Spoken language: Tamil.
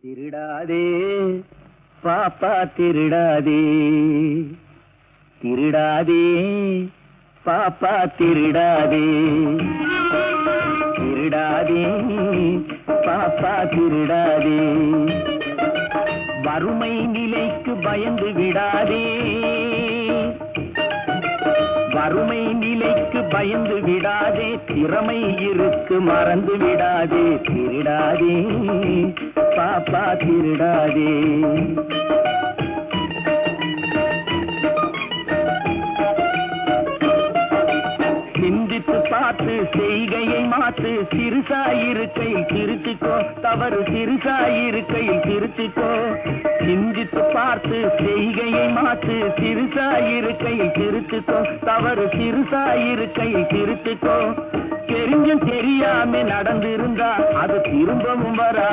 திருடாதே பாப்பா திருடாதே, திருடாதே பாப்பா திருடாதே, திருடாதே பாப்பா திருடாதே, வறுமை நிலைக்கு பயந்து விடாதே, வறுமை நிலைக்கு பயந்து விடாதே, திறமை இருக்கு மறந்து விடாதே, திருடாதே பாப்பா திருடாதே. சிந்தித்து பார்த்து செய்கையை மாற்று, சிறுசாயிருக்கையில் திருச்சிக்கோ, தவறு சிறுசாயிருக்கையில் திருச்சிக்கோ. சிந்தித்து பார்த்து செய்கையை மாற்று, சிறுசாயிருக்கையில் திருச்சிக்கோ, தவறு சிறுசாயிருக்கையில் திருச்சிக்கோ. தெரிஞ்சும் தெரியாம நடந்திருந்தா அது திரும்பவும் வரா.